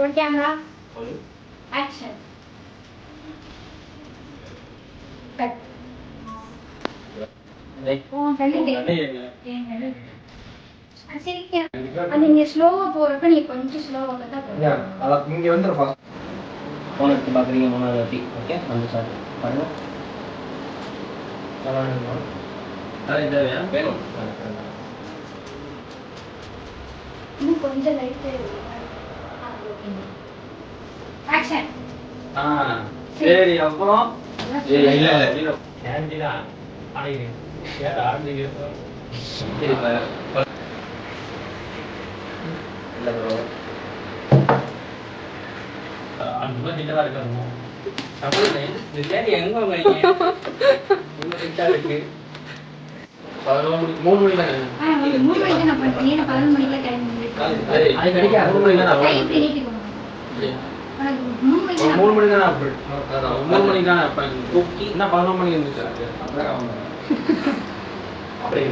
Roll camera. Action. Cut. நீங்க ஸ்லோவா போறப்ப நீ கொஞ்சம் ஸ்லோவா தான் இங்க வந்து ஃபர்ஸ்ட் போன் எடுத்து பாக்குறீங்க மூணாவது வாட்டி. ஓகே வந்து சார் பாருங்க. இன்னும் கொஞ்சம் லைட் ஆக்ஷன். சரி அப்புறம் இல்ல கேண்டிடா ஆயிரு கேட்ட ஆரம்பிங்க. சரி இல்ல ப்ரோ அந்த கிட்டதான் இருக்காங்க. தமிழ்ல இந்த கேடி எங்க வரீங்க? இங்க கிட்ட இருக்கு. 3 மணி தானே? 3 மணிக்கு நான் பண்ணேன். 11 மணிக்கு டைம் இருக்கு. அது கிடைக்க 3 மணி தானே? டைம் நீட்டிக்கணும். இல்லையா? 3 மணிக்கு 3 மணி தானே அப்ப? அதான் 3 மணி தானே அப்ப. தூக்கி என்ன 11 மணிக்கு இருந்துச்சு. அப்படியே